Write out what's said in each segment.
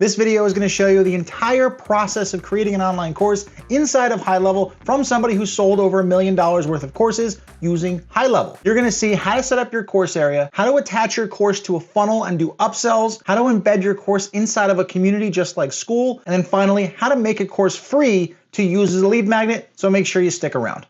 This video is going to show you the entire process of creating an online course inside of HighLevel from somebody who sold over $1 million worth of courses using HighLevel. You're going to see how to set up your course area, how to attach your course to a funnel and do upsells, how to embed your course inside of a community just like school, and then finally, how to make a course free to use as a lead magnet. So make sure you stick around.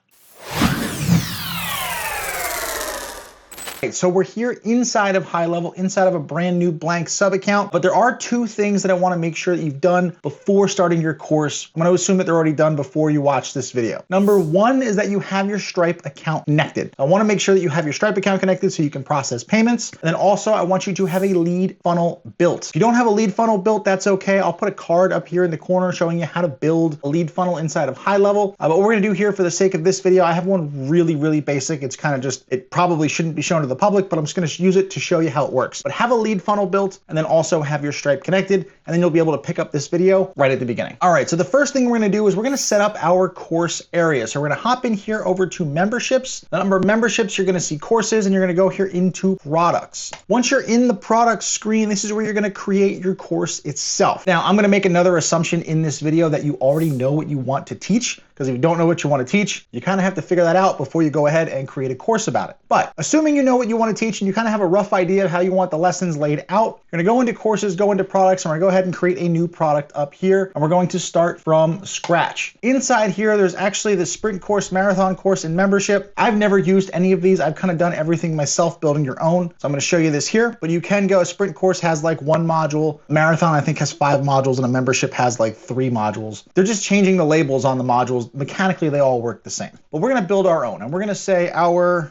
So we're here inside of HighLevel, inside of a brand new blank sub account, but there are two things that I want to make sure that you've done before starting your course. I'm going to assume that they're already done before you watch this video. Number one is that you have your Stripe account connected. I want to make sure that you have your Stripe account connected so you can process payments. And then also I want you to have a lead funnel built. If you don't have a lead funnel built, that's okay. I'll put a card up here in the corner showing you how to build a lead funnel inside of HighLevel. But what we're going to do here for the sake of this video, I have one really basic. It's kind of just, it probably shouldn't be shown to the public, but I'm just going to use it to show you how it works. But have a lead funnel built and then also have your Stripe connected, and then you'll be able to pick up this video right at the beginning. All right, so the first thing we're going to do is we're going to set up our course area. So we're going to hop in here over to memberships. The number of memberships, you're going to see courses, and you're going to go here into products. Once you're in the products screen, this is where you're going to create your course itself. Now, I'm going to make another assumption in this video that you already know what you want to teach, because if you don't know what you want to teach, you kind of have to figure that out before you go ahead and create a course about it. But assuming you know what you want to teach and you kind of have a rough idea of how you want the lessons laid out, you're going to go into courses, go into products, and we're going to go ahead and create a new product up here. And we're going to start from scratch. Inside here, there's actually the sprint course, marathon course, and membership. I've never used any of these. I've kind of done everything myself, building your own. So I'm going to show you this here, but you can go, a sprint course has like 1 module. Marathon, I think, has 5 modules, and a membership has like 3 modules. They're just changing the labels on the modules. Mechanically, they all work the same. But we're going to build our own, and we're going to say our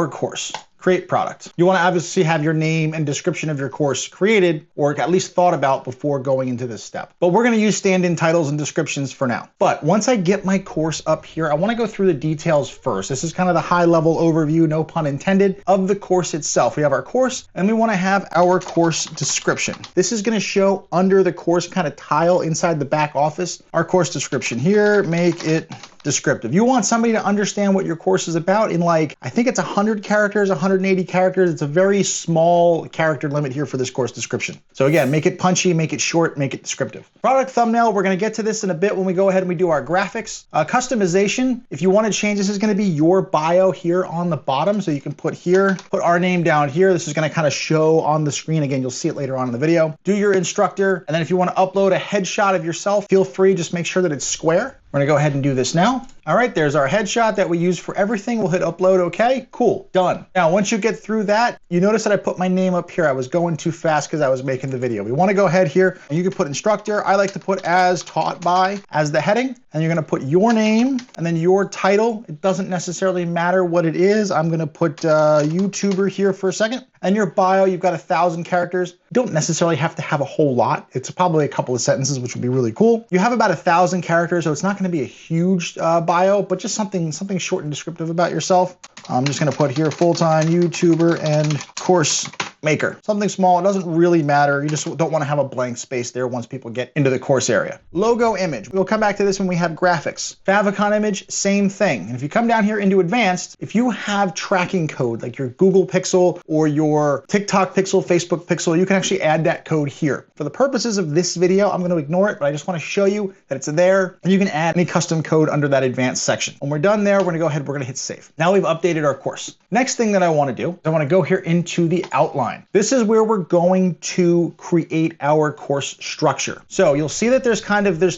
course. Create product. You want to obviously have your name and description of your course created, or at least thought about before going into this step. But we're going to use stand-in titles and descriptions for now. But once I get my course up here, I want to go through the details first. This is kind of the high-level overview, no pun intended, of the course itself. We have our course, and we want to have our course description. This is going to show under the course kind of tile inside the back office. Our course description here, make it descriptive. You want somebody to understand what your course is about in, like, I think it's 100 characters, 180 characters. It's a very small character limit here for this course description. So again, make it punchy, make it short, make it descriptive. Product thumbnail, we're going to get to this in a bit when we go ahead and we do our graphics. Customization, if you want to change, this is going to be your bio here on the bottom. So you can put here, put our name down here. This is going to kind of show on the screen. Again, you'll see it later on in the video. Do your instructor. And then if you want to upload a headshot of yourself, feel free, just make sure that it's square. We're going to go ahead and do this now. All right, there's our headshot that we use for everything. We'll hit upload. Okay, cool, done. Now, once you get through that, you notice that I put my name up here. I was going too fast because I was making the video. We want to go ahead here and you can put instructor. I like to put as taught by as the heading, and you're going to put your name and then your title. It doesn't necessarily matter what it is. I'm going to put YouTuber here for a second. And your bio, you've got 1,000 characters. You don't necessarily have to have a whole lot. It's probably a couple of sentences, which would be really cool. You have about 1,000 characters, so it's not going to be a huge bio, but just something short and descriptive about yourself. I'm just going to put here full-time YouTuber and course maker. Something small, it doesn't really matter. You just don't want to have a blank space there once people get into the course area. Logo image. We'll come back to this when we have graphics. Favicon image, same thing. And if you come down here into advanced, if you have tracking code like your Google Pixel or your TikTok Pixel, Facebook Pixel, you can actually add that code here. For the purposes of this video, I'm going to ignore it, but I just want to show you that it's there, and you can add any custom code under that advanced section. When we're done there, we're going to go ahead, we're going to hit save. Now we've updated our course. Next thing that I want to do is I want to go here into the outline. This is where we're going to create our course structure. So you'll see that there's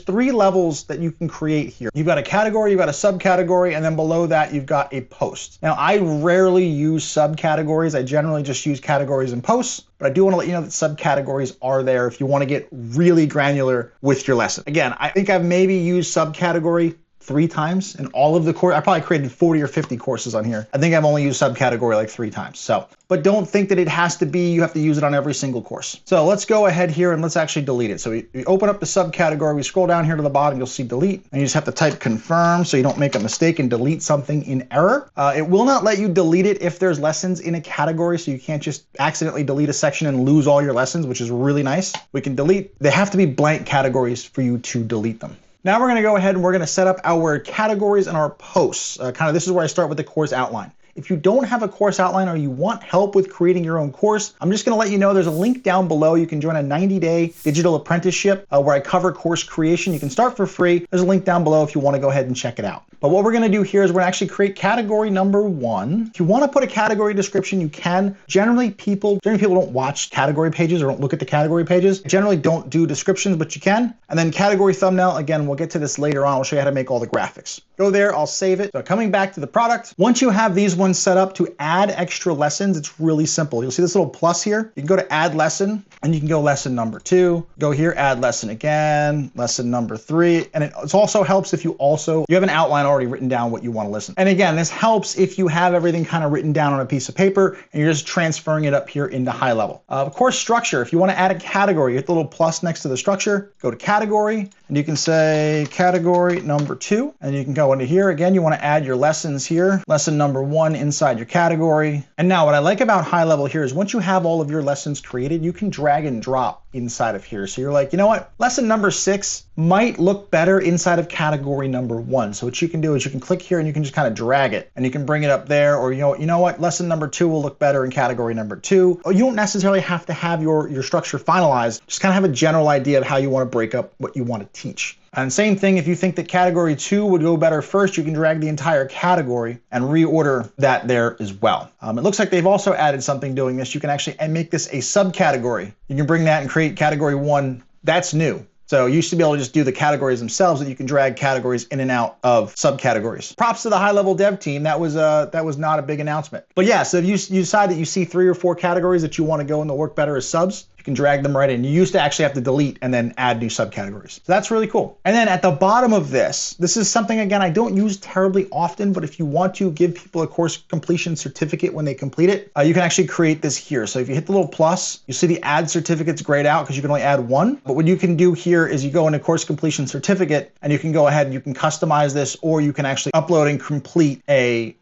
3 levels that you can create here. You've got a category, you've got a subcategory, and then below that you've got a post. Now I rarely use subcategories. I generally just use categories and posts, but I do want to let you know that subcategories are there if you want to get really granular with your lesson. Again, I think I've maybe used subcategory 3 times in all of the course. I probably created 40 or 50 courses on here. I think I've only used subcategory like 3 times. So, but don't think that it has to be, you have to use it on every single course. So let's go ahead here and let's actually delete it. So we open up the subcategory, we scroll down here to the bottom, you'll see delete, and you just have to type confirm so you don't make a mistake and delete something in error. It will not let you delete it if there's lessons in a category, so you can't just accidentally delete a section and lose all your lessons, which is really nice. We can delete, they have to be blank categories for you to delete them. Now we're going to go ahead and we're going to set up our categories and our posts. This is where I start with the course outline. If you don't have a course outline or you want help with creating your own course, I'm just gonna let you know there's a link down below. You can join a 90-day digital apprenticeship where I cover course creation. You can start for free. There's a link down below if you wanna go ahead and check it out. But what we're gonna do here is we're gonna actually create category number 1. If you wanna put a category description, you can. Generally people don't watch category pages or don't look at the category pages. Generally don't do descriptions, but you can. And then category thumbnail, again, we'll get to this later on. I'll show you how to make all the graphics. Go there, I'll save it. So coming back to the product, once you have these ones set up to add extra lessons, it's really simple. You'll see this little plus here. You can go to add lesson and you can go lesson number 2. Go here, add lesson again, lesson number 3. And it also helps if you have an outline already written down what you want to listen. And again, this helps if you have everything kind of written down on a piece of paper and you're just transferring it up here into HighLevel. Of course, structure. If you want to add a category, you hit the little plus next to the structure, go to category, and you can say category number 2, and you can go into here. Again, you want to add your lessons here, lesson number 1 inside your category. And now what I like about HighLevel here is once you have all of your lessons created, you can drag and drop inside of here. So you're like, you know what? Lesson number 6 might look better inside of category number 1. So what you can do is you can click here and you can just kind of drag it and you can bring it up there, or you know what? Lesson number 2 will look better in category number 2. Or you don't necessarily have to have your structure finalized. Just kind of have a general idea of how you want to break up what you want to teach. And same thing, if you think that category 2 would go better first, you can drag the entire category and reorder that there as well. It looks like they've also added something doing this. You can actually make this a subcategory. You can bring that and create category 1. That's new. So you used to be able to just do the categories themselves, that you can drag categories in and out of subcategories. Props to the HighLevel dev team. That was not a big announcement. But yeah, so if you decide that you see 3 or 4 categories that you want to go and they'll work better as subs, you can drag them right in. You used to actually have to delete and then add new subcategories. So that's really cool. And then at the bottom of this is something, again, I don't use terribly often, but if you want to give people a course completion certificate when they complete it, you can actually create this here. So if you hit the little plus, you see the add certificates grayed out because you can only add 1. But what you can do here is you go into course completion certificate and you can go ahead and you can customize this, or you can actually upload and complete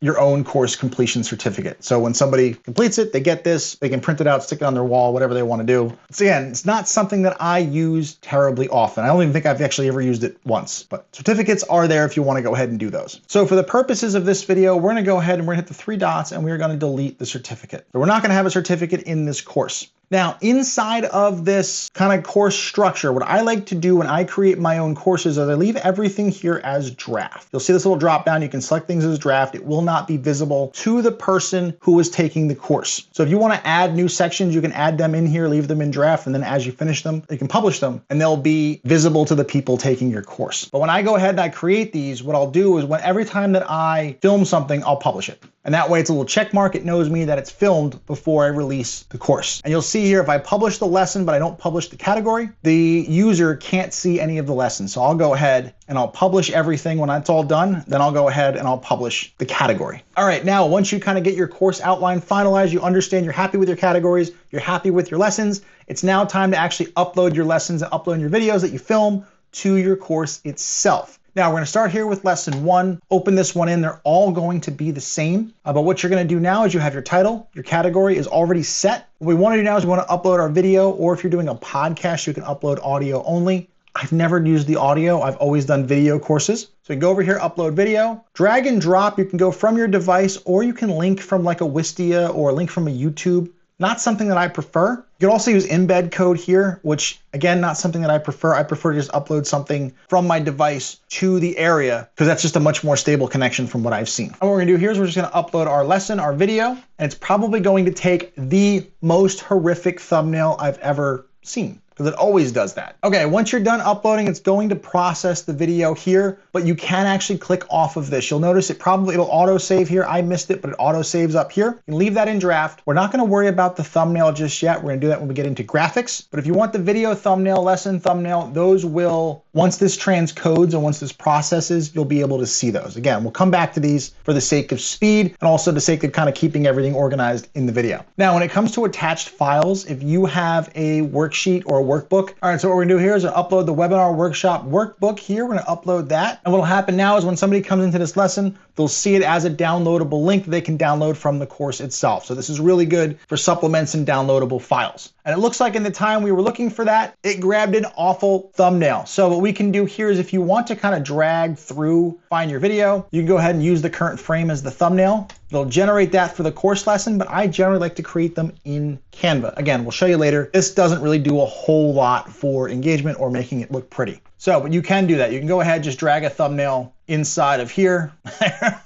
your own course completion certificate. So when somebody completes it, they get this, they can print it out, stick it on their wall, whatever they want to do. So again, it's not something that I use terribly often. I don't even think I've actually ever used it once, but certificates are there if you want to go ahead and do those. So for the purposes of this video, we're going to go ahead and we're going to hit the 3 dots and we're going to delete the certificate. So we're not going to have a certificate in this course. Now, inside of this kind of course structure, what I like to do when I create my own courses is I leave everything here as draft. You'll see this little drop down. You can select things as draft. It will not be visible to the person who is taking the course. So if you want to add new sections, you can add them in here, leave them in draft, and then as you finish them, you can publish them and they'll be visible to the people taking your course. But when I go ahead and I create these, what I'll do is every time that I film something, I'll publish it. And that way it's a little check mark. It knows me that it's filmed before I release the course. And you'll see here, if I publish the lesson, but I don't publish the category, the user can't see any of the lessons. So I'll go ahead and I'll publish everything. When that's all done, then I'll go ahead and I'll publish the category. All right, now once you kind of get your course outline finalized, you understand you're happy with your categories, you're happy with your lessons, it's now time to actually upload your lessons and upload your videos that you film to your course itself. Now we're going to start here with lesson 1, open this one in. They're all going to be the same, but what you're going to do now is you have your title, your category is already set. What we want to do now is we want to upload our video, or if you're doing a podcast, you can upload audio only. I've never used the audio. I've always done video courses. So you go over here, upload video, drag and drop. You can go from your device, or you can link from like a Wistia or link from a YouTube. Not something that I prefer. You can also use embed code here, which again, not something that I prefer. I prefer to just upload something from my device to the area because that's just a much more stable connection from what I've seen. And what we're gonna do here is we're just gonna upload our lesson, our video, and it's probably going to take the most horrific thumbnail I've ever seen, because it always does that. Okay, once you're done uploading, it's going to process the video here, but you can actually click off of this. You'll notice it'll auto save here. I missed it, but it auto saves up here. You can leave that in draft. We're not gonna worry about the thumbnail just yet. We're gonna do that when we get into graphics. But if you want the video thumbnail, lesson thumbnail, those will, once this transcodes and once this processes, you'll be able to see those. Again, we'll come back to these for the sake of speed and also the sake of kind of keeping everything organized in the video. Now, when it comes to attached files, if you have a worksheet or a workbook, all right, so what we're gonna do here is upload the webinar workshop workbook here. We're gonna upload that. And what'll happen now is when somebody comes into this lesson, they'll see it as a downloadable link that they can download from the course itself. So this is really good for supplements and downloadable files. And it looks like in the time we were looking for that, it grabbed an awful thumbnail. So what we can do here is if you want to kind of drag through, find your video, you can go ahead and use the current frame as the thumbnail. They'll generate that for the course lesson, but I generally like to create them in Canva. Again, we'll show you later. This doesn't really do a whole lot for engagement or making it look pretty. So, but you can do that. You can go ahead, just drag a thumbnail inside of here.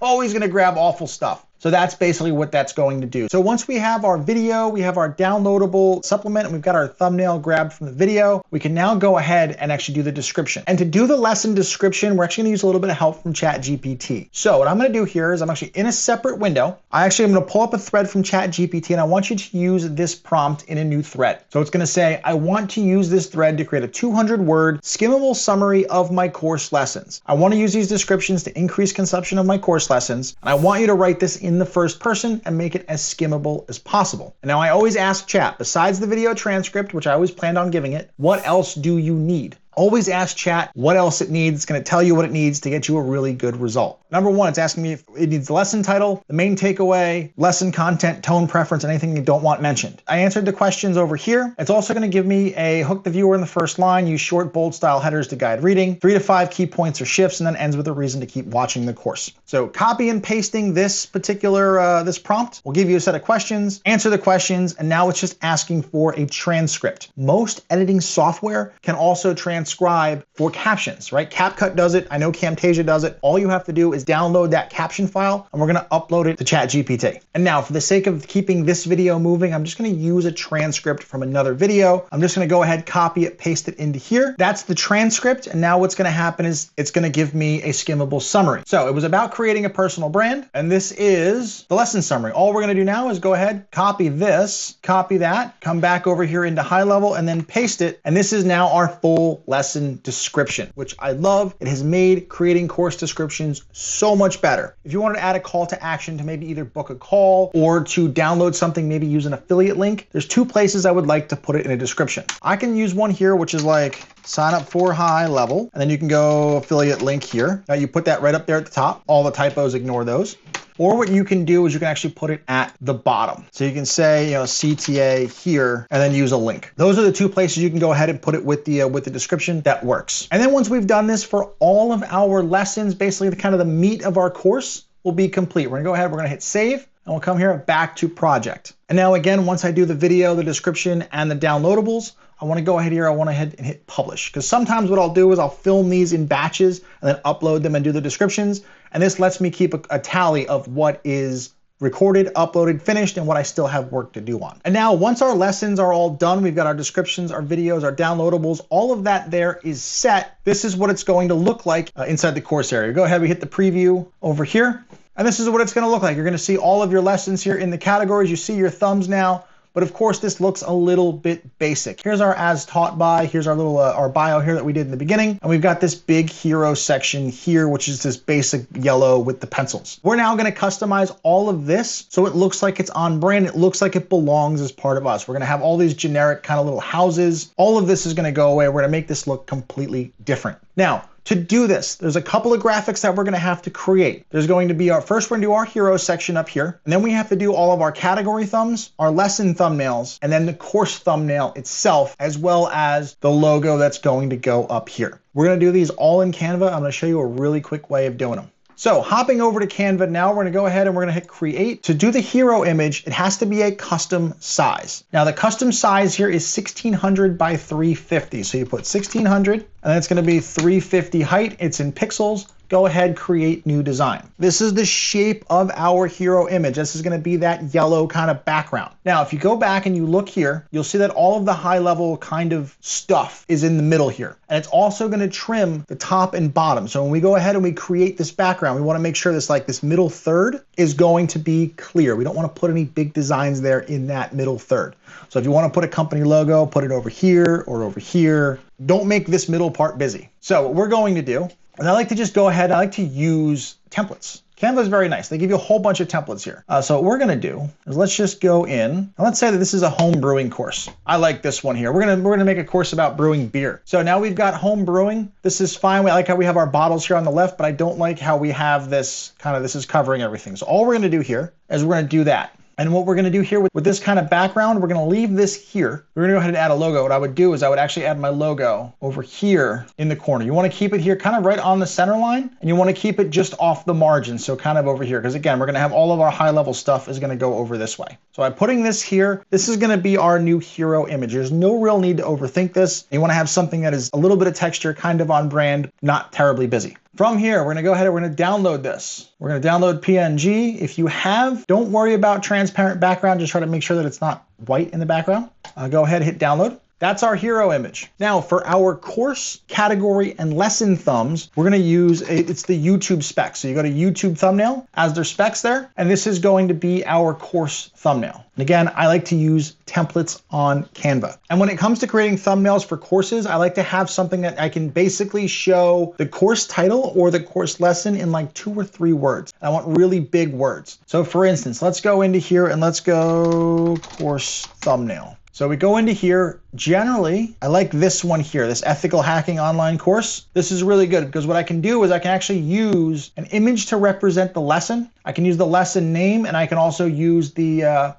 Always gonna grab awful stuff. So that's basically what that's going to do. So once we have our video, we have our downloadable supplement, and we've got our thumbnail grabbed from the video, we can now go ahead and actually do the description. And to do the lesson description, we're actually gonna use a little bit of help from ChatGPT. So what I'm gonna do here is I'm actually in a separate window. I'm gonna pull up a thread from ChatGPT, and I want you to use this prompt in a new thread. So it's gonna say, I want to use this thread to create a 200-word skimmable summary of my course lessons. I wanna use these descriptions to increase consumption of my course lessons, and I want you to write this in the first person and make it as skimmable as possible. And now I always ask Chat, besides the video transcript, which I always planned on giving it, what else do you need? Always ask Chat what else it needs. It's going to tell you what it needs to get you a really good result. Number one, it's asking me if it needs the lesson title, the main takeaway, lesson content, tone preference, anything you don't want mentioned. I answered the questions over here. It's also going to give me a hook the viewer in the first line, use short, bold style headers to guide reading, 3 to 5 key points or shifts, and then ends with a reason to keep watching the course. So copy and pasting this particular, this prompt will give you a set of questions, answer the questions, and now it's just asking for a transcript. Most editing software can also transcribe for captions, right? CapCut does it. I know Camtasia does it. All you have to do is download that caption file, and we're going to upload it to ChatGPT. And now for the sake of keeping this video moving, I'm just going to use a transcript from another video. I'm just going to go ahead, copy it, paste it into here. That's the transcript. And now what's going to happen is it's going to give me a skimmable summary. So it was about creating a personal brand, and this is the lesson summary. All we're going to do now is go ahead, copy this, copy that, come back over here into HighLevel, and then paste it. And this is now our full lesson description, which I love. It has made creating course descriptions so much better. If you wanted to add a call to action to maybe either book a call or to download something, maybe use an affiliate link, there's 2 places I would like to put it in a description. I can use one here, which is like sign up for HighLevel, and then you can go affiliate link here. Now you put that right up there at the top. All the typos, ignore those. Or what you can do is you can actually put it at the bottom. So you can say, CTA here, and then use a link. Those are the 2 places you can go ahead and put it with the description. That works. And then once we've done this for all of our lessons, basically the kind of the meat of our course will be complete. We're gonna go ahead, we're gonna hit save, and we'll come here back to project. And now again, once I do the video, the description, and the downloadables, I want to go ahead here, I want to head and hit publish. Because sometimes what I'll do is I'll film these in batches and then upload them and do the descriptions. And this lets me keep a tally of what is recorded, uploaded, finished, and what I still have work to do on. And now once our lessons are all done, we've got our descriptions, our videos, our downloadables, all of that there is set. This is what it's going to look like inside the course area. Go ahead, we hit the preview over here. And this is what it's going to look like. You're going to see all of your lessons here in the categories. You see your thumbs now. But of course, this looks a little bit basic. Here's our as taught by, here's our little our bio here that we did in the beginning. And we've got this big hero section here, which is this basic yellow with the pencils. We're now gonna customize all of this so it looks like it's on brand. It looks like it belongs as part of us. We're gonna have all these generic kind of little houses. All of this is gonna go away. We're gonna make this look completely different. Now, to do this, there's a couple of graphics that we're gonna have to create. There's going to be first we're gonna do our hero section up here, and then we have to do all of our category thumbs, our lesson thumbnails, and then the course thumbnail itself, as well as the logo that's going to go up here. We're gonna do these all in Canva. I'm gonna show you a really quick way of doing them. So hopping over to Canva now, we're gonna go ahead and we're gonna hit create. To do the hero image, it has to be a custom size. Now the custom size here is 1600 by 350. So you put 1600 and then it's gonna be 350 height. It's in pixels. Go ahead, create new design. This is the shape of our hero image. This is gonna be that yellow kind of background. Now, if you go back and you look here, you'll see that all of the high level kind of stuff is in the middle here. And it's also gonna trim the top and bottom. So when we go ahead and we create this background, we wanna make sure this middle third is going to be clear. We don't wanna put any big designs there in that middle third. So if you wanna put a company logo, put it over here or over here. Don't make this middle part busy. So what we're going to do, and I like to just go ahead, I like to use templates. Canva is very nice. They give you a whole bunch of templates here. So what we're gonna do is let's just go in, and let's say that this is a home brewing course. I like this one here. We're gonna make a course about brewing beer. So now we've got home brewing. This is fine. I like how we have our bottles here on the left, but I don't like how we have this this is covering everything. So all we're gonna do here is we're gonna do that. And what we're gonna do here with this kind of background, we're gonna leave this here. We're gonna go ahead and add a logo. What I would do is I would actually add my logo over here in the corner. You wanna keep it here kind of right on the center line, and you wanna keep it just off the margin, so kind of over here. Because again, we're gonna have all of our high level stuff is gonna go over this way. So I'm putting this here. This is gonna be our new hero image. There's no real need to overthink this. You wanna have something that is a little bit of texture, kind of on brand, not terribly busy. From here, we're gonna go ahead and we're gonna download this. We're gonna download PNG. If you have, don't worry about transparent background. Just try to make sure that it's not white in the background. Go ahead, hit download. That's our hero image. Now for our course, category, and lesson thumbs, we're gonna use, it's the YouTube specs. So you go to YouTube thumbnail as their specs there, and this is going to be our course thumbnail. And again, I like to use templates on Canva. And when it comes to creating thumbnails for courses, I like to have something that I can basically show the course title or the course lesson in like 2 or 3 words. I want really big words. So for instance, let's go into here and let's go course thumbnail. So we go into here. Generally, I like this one here, this ethical hacking online course. This is really good because what I can do is I can actually use an image to represent the lesson. I can use the lesson name, and I can also use the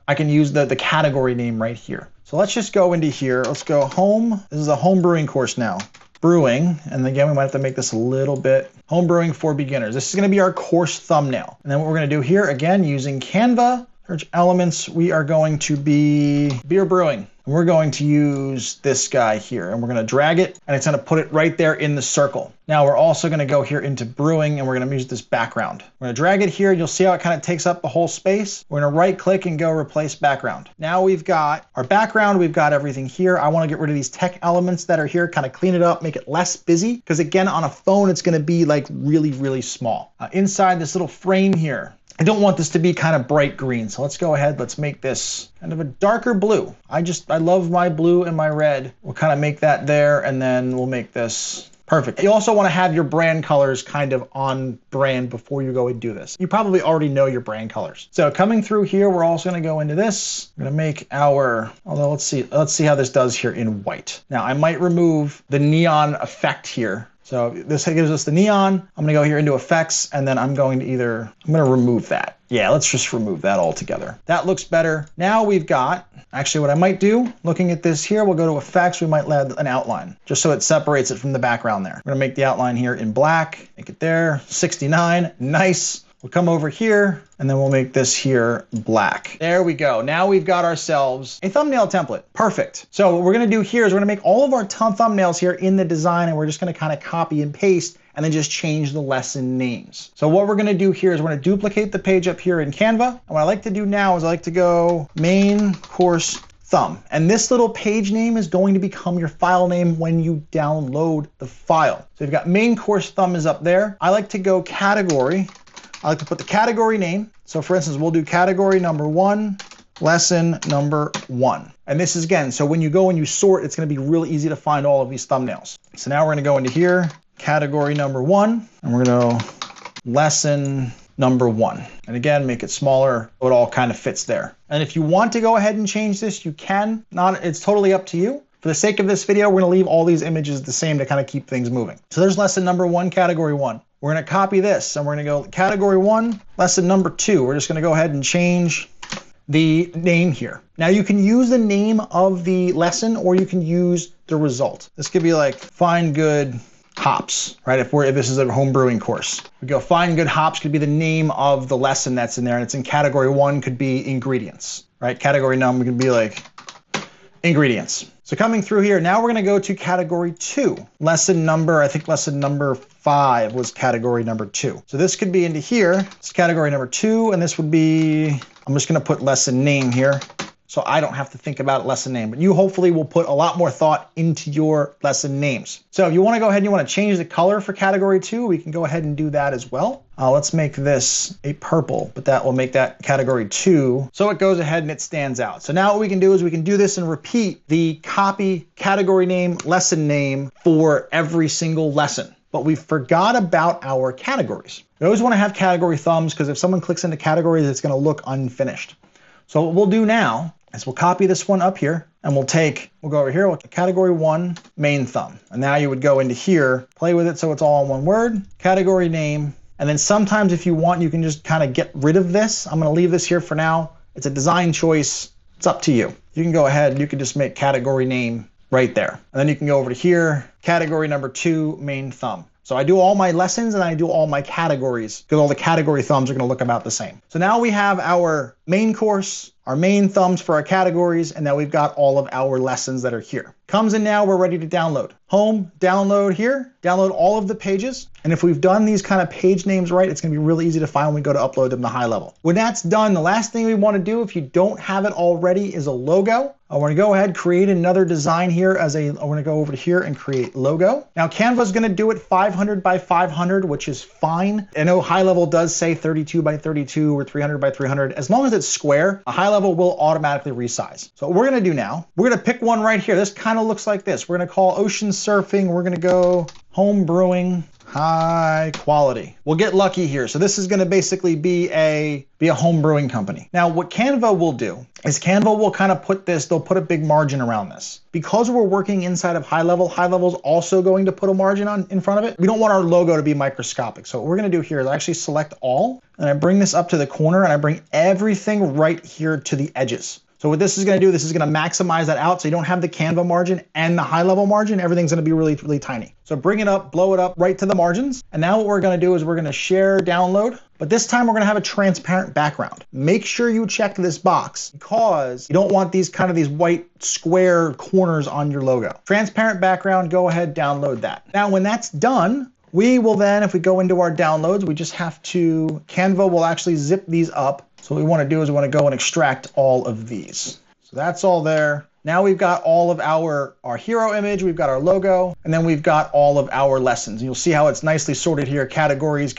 category name right here. So let's just go into here. Let's go home. This is a home brewing course now. Brewing, and again, we might have to make this a little bit home brewing for beginners. This is going to be our course thumbnail. And then what we're going to do here, again, using Canva, search elements, we are going to be beer brewing. And we're going to use this guy here, and we're going to drag it, and it's going to put it right there in the circle. Now we're also going to go here into brewing, and we're going to use this background. We're going to drag it here. You'll see how it kind of takes up the whole space. We're going to right click and go replace background. Now we've got our background. We've got everything here. I want to get rid of these tech elements that are here, kind of clean it up, make it less busy. Because again, on a phone, it's going to be like really, really small. Inside this little frame here, I don't want this to be kind of bright green. So let's go ahead. Let's make this kind of a darker blue. I love my blue and my red. We'll kind of make that there, and then we'll make this perfect. You also want to have your brand colors kind of on brand before you go and do this. You probably already know your brand colors. So coming through here, we're also going to go into this. We're going to make our, although let's see how this does here in white. Now I might remove the neon effect here. So this gives us the neon. I'm gonna go here into effects, and then I'm gonna remove that. Yeah, let's just remove that altogether. That looks better. Now we've got, actually what I might do, looking at this here, we'll go to effects, we might add an outline, just so it separates it from the background there. We're gonna make the outline here in black, make it there, 69, nice. We'll come over here, and then we'll make this here black. There we go. Now we've got ourselves a thumbnail template. Perfect. So what we're gonna do here is we're gonna make all of our thumbnails here in the design, and we're just gonna kind of copy and paste and then just change the lesson names. So what we're gonna do here is we're gonna duplicate the page up here in Canva. And what I like to do now is I like to go main course thumb. And this little page name is going to become your file name when you download the file. So you've got main course thumb is up there. I like to go category. I like to put the category name. So for instance, we'll do category number 1, lesson number 1. And this is again, so when you go and you sort, it's gonna be really easy to find all of these thumbnails. So now we're gonna go into here, category number 1, and we're gonna go lesson number 1. And again, make it smaller, so it all kind of fits there. And if you want to go ahead and change this, you can. It's totally up to you. For the sake of this video, we're gonna leave all these images the same to kind of keep things moving. So there's lesson number 1, category 1. We're gonna copy this, and we're gonna go category 1, lesson number 2. We're just gonna go ahead and change the name here. Now you can use the name of the lesson, or you can use the result. This could be like find good hops, right? If this is a home brewing course, we go find good hops could be the name of the lesson that's in there, and it's in category 1 could be ingredients, right? Category number could be like ingredients. So coming through here, now we're gonna go to category 2. Lesson number, I think lesson number 5 was category number 2. So this could be into here, it's category number 2, and this would be, I'm just gonna put lesson name here, so I don't have to think about lesson name, but you hopefully will put a lot more thought into your lesson names. So if you wanna go ahead and you wanna change the color for category 2, we can go ahead and do that as well. Let's make this a purple, but that will make that category 2. So it goes ahead and it stands out. So now what we can do is we can do this and repeat the copy category name, lesson name for every single lesson. but we forgot about our categories. We always want to have category thumbs because if someone clicks into categories, it's going to look unfinished. So what we'll do now is we'll copy this one up here and we'll go over here, category 1, main thumb. And now you would go into here, play with it so it's all in one word, category name. And then sometimes if you want, you can just kind of get rid of this. I'm going to leave this here for now. It's a design choice. It's up to you. You can go ahead and you can just make category name right there. And then you can go over to here, category number 2, main thumb. So I do all my lessons and I do all my categories because all the category thumbs are going to look about the same. So now we have our main course, our main thumbs for our categories, and now we've got all of our lessons that are here. Comes in now, we're ready to download. Home, download here, download all of the pages. And if we've done these kind of page names right, it's going to be really easy to find when we go to upload them to HighLevel. When that's done, the last thing we want to do, if you don't have it already, is a logo. I want to go ahead, create another design here I want to go over to here and create logo. Now Canva is going to do it 500 by 500, which is fine. I know HighLevel does say 32 by 32 or 300 by 300. As long as it's square, a HighLevel will automatically resize. So what we're going to do now, we're going to pick one right here. This kind of looks like this. We're going to call ocean surfing. We're going to go home brewing. High quality. We'll get lucky here. So this is going to basically be a home brewing company. Now what Canva will do is Canva will kind of put this, they'll put a big margin around this. Because we're working inside of HighLevel, HighLevel is also going to put a margin in front of it. We don't want our logo to be microscopic. So what we're going to do here is I actually select all and I bring this up to the corner and I bring everything right here to the edges. So what this is going to do, this is going to maximize that out so you don't have the Canva margin and the HighLevel margin. Everything's going to be really, really tiny. So bring it up, blow it up right to the margins. And now what we're going to do is we're going to share, download, but this time we're going to have a transparent background. Make sure you check this box because you don't want these white square corners on your logo. Transparent background, go ahead, download that. Now when that's done, we will then, if we go into our downloads, we just have to, Canva will actually zip these up. So what we want to do is we want to go and extract all of these. So that's all there. Now we've got all of our hero image, we've got our logo, and then we've got all of our lessons. You'll see how it's nicely sorted here, categories,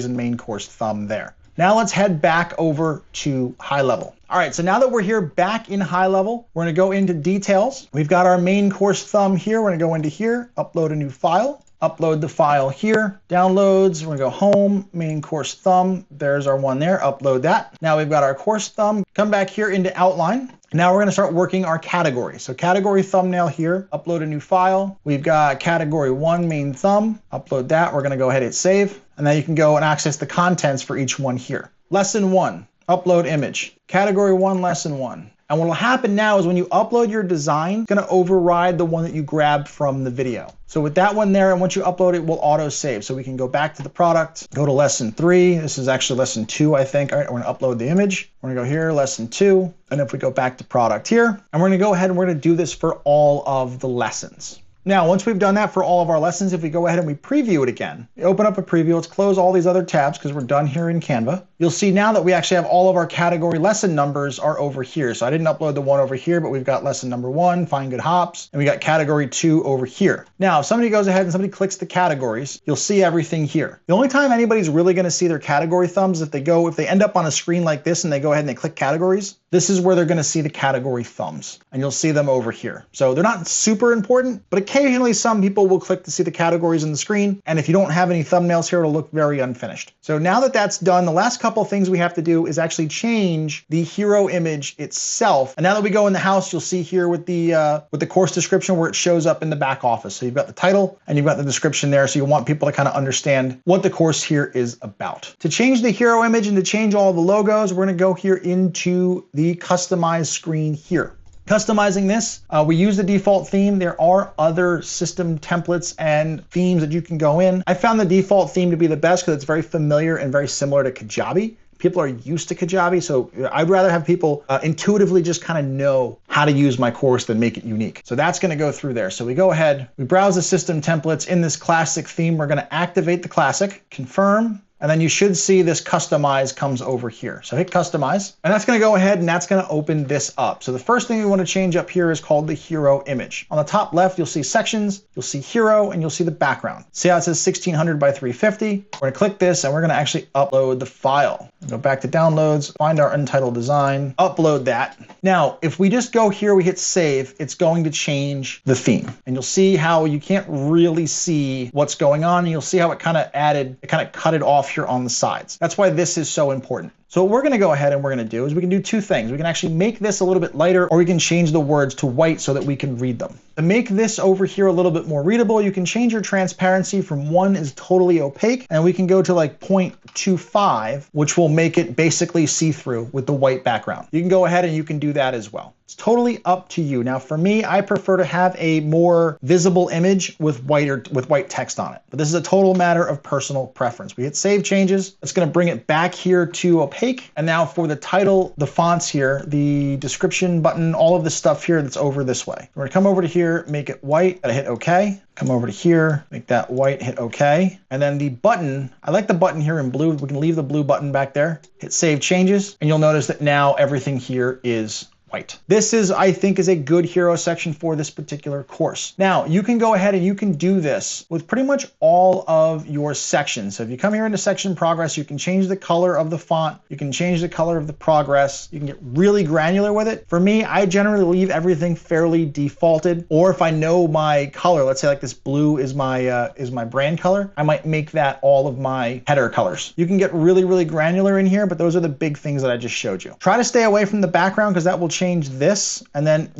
and main course thumb there. Now let's head back over to HighLevel. All right, so now that we're here back in HighLevel, we're going to go into details. We've got our main course thumb here. We're going to go into here, upload a new file. Upload the file here, downloads, we're gonna go home, main course thumb, there's our one there, upload that. Now we've got our course thumb, come back here into outline. Now we're gonna start working our category. So category thumbnail here, upload a new file. We've got category 1, main thumb, upload that, we're gonna go ahead and hit save. And then you can go and access the contents for each one here. Lesson 1, upload image. Category 1, lesson 1. And what will happen now is when you upload your design, it's gonna override the one that you grabbed from the video. So with that one there, and once you upload it, we'll auto save. So we can go back to the product, go to lesson 3. This is actually lesson 2, I think. All right, we're gonna upload the image. We're gonna go here, lesson 2. And if we go back to product here, and we're gonna go ahead and we're gonna do this for all of the lessons. Now, once we've done that for all of our lessons, if we go ahead and we preview it again, we open up a preview, let's close all these other tabs because we're done here in Canva. You'll see now that we actually have all of our category lesson numbers are over here. So I didn't upload the one over here, but we've got lesson number 1, find good hops, and we got category 2 over here. Now, if somebody goes ahead and somebody clicks the categories, you'll see everything here. The only time anybody's really gonna see their category thumbs if they end up on a screen like this and they go ahead and they click categories, this is where they're gonna see the category thumbs, and you'll see them over here. So they're not super important, but occasionally some people will click to see the categories in the screen, and if you don't have any thumbnails here, it'll look very unfinished. So now that that's done, the last couple things we have to do is actually change the hero image itself. And now that we go in the house, you'll see here with the course description where it shows up in the back office. So you've got the title and you've got the description there. So you want people to kind of understand what the course here is about. To change the hero image and to change all the logos, we're going to go here into the customize screen here. Customizing this, we use the default theme. There are other system templates and themes that you can go in. I found the default theme to be the best because it's very familiar and very similar to Kajabi. People are used to Kajabi, so I'd rather have people intuitively just kind of know how to use my course than make it unique. So that's going to go through there. So we go ahead, we browse the system templates. In this classic theme, we're going to activate the classic, confirm, And then you should see this customize comes over here. So hit customize, and that's gonna go ahead and that's gonna open this up. So the first thing we wanna change up here is called the hero image. On the top left, you'll see sections, you'll see hero, and you'll see the background. See how it says 1600 by 350? We're gonna click this and we're gonna actually upload the file. Go back to downloads, find our untitled design, upload that. Now, if we just go here, we hit save, it's going to change the theme. And you'll see how you can't really see what's going on. And you'll see how it kind of cut it off here on the sides. That's why this is so important. So what we're gonna go ahead and we're gonna do is we can do two things. We can actually make this a little bit lighter, or we can change the words to white so that we can read them. To make this over here a little bit more readable, you can change your transparency from 1 is totally opaque, and we can go to like 0.25, which will make it basically see-through with the white background. You can go ahead and you can do that as well. It's totally up to you. Now for me, I prefer to have a more visible image with white text on it. But this is a total matter of personal preference. We hit save changes. It's gonna bring it back here to opaque. And now for the title, the fonts here, the description button, all of the stuff here that's over this way. We're gonna come over to here, make it white, and hit okay. Come over to here, make that white, hit okay. And then the button, I like the button here in blue. We can leave the blue button back there. Hit save changes, and you'll notice that now everything here is white. This is, I think, is a good hero section for this particular course. Now, you can go ahead and you can do this with pretty much all of your sections. So if you come here into section progress, you can change the color of the font. You can change the color of the progress. You can get really granular with it. For me, I generally leave everything fairly defaulted. Or if I know my color, let's say like this blue is my brand color, I might make that all of my header colors. You can get really, really granular in here, but those are the big things that I just showed you. Try to stay away from the background because that will change this, and then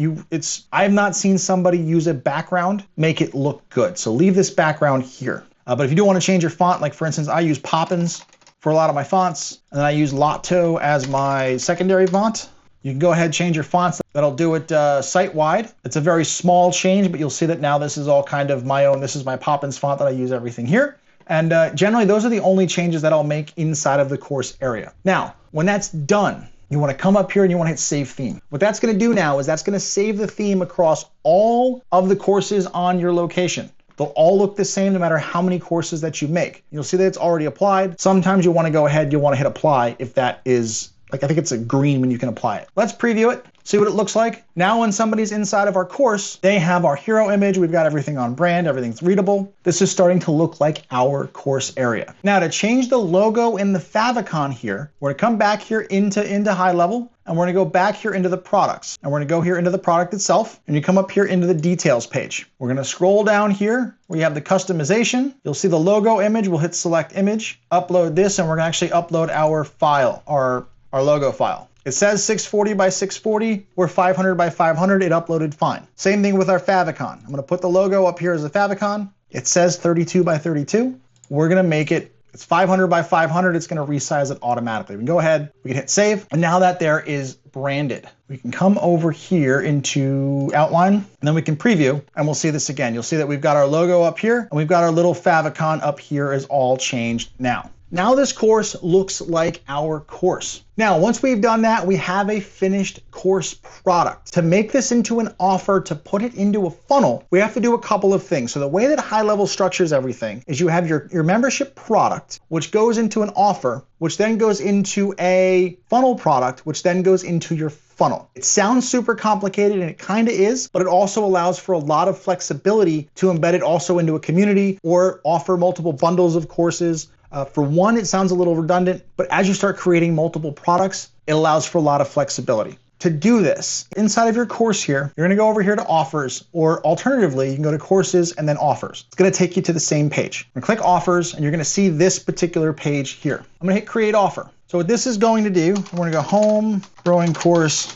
I have not seen somebody use a background make it look good. So leave this background here. But if you do want to change your font, like for instance, I use Poppins for a lot of my fonts, and then I use Lotto as my secondary font. You can go ahead and change your fonts. That'll do it site-wide. It's a very small change, but you'll see that now this is all kind of my own. This is my Poppins font that I use everything here. And generally, those are the only changes that I'll make inside of the course area. Now, when that's done, you want to come up here and you want to hit save theme. What that's going to do now is that's going to save the theme across all of the courses on your location. They'll all look the same no matter how many courses that you make. You'll see that it's already applied. Sometimes you want to go ahead, you want to hit apply if that is, like I think it's a green when you can apply it. Let's preview it, see what it looks like. Now when somebody's inside of our course, they have our hero image. We've got everything on brand, everything's readable. This is starting to look like our course area. Now to change the logo in the favicon here, we're gonna come back here into HighLevel, and we're gonna go back here into the products. And we're gonna go here into the product itself, and you come up here into the details page. We're gonna scroll down here where you have the customization. You'll see the logo image. We'll hit select image, upload this, and we're gonna actually upload our file, our logo file. It says 640 by 640, we're 500 by 500, it uploaded fine. Same thing with our favicon. I'm gonna put the logo up here as a favicon. It says 32 by 32. We're gonna make it, it's 500 by 500, it's gonna resize it automatically. We can go ahead, we can hit save, and now that there is branded, we can come over here into outline, and then we can preview, and we'll see this again. You'll see that we've got our logo up here, and we've got our little favicon up here is all changed now. Now this course looks like our course. Now, once we've done that, we have a finished course product. To make this into an offer, to put it into a funnel, we have to do a couple of things. So the way that HighLevel structures everything is you have your membership product, which goes into an offer, which then goes into a funnel product, which then goes into your funnel. It sounds super complicated, and it kind of is, but it also allows for a lot of flexibility to embed it also into a community or offer multiple bundles of courses. For one, it sounds a little redundant, but as you start creating multiple products, it allows for a lot of flexibility. To do this, inside of your course here, you're gonna go over here to offers, or alternatively, you can go to courses and then offers. It's gonna take you to the same page. You're gonna click offers, and you're gonna see this particular page here. I'm gonna hit create offer. So what this is going to do, we're gonna go home, growing course,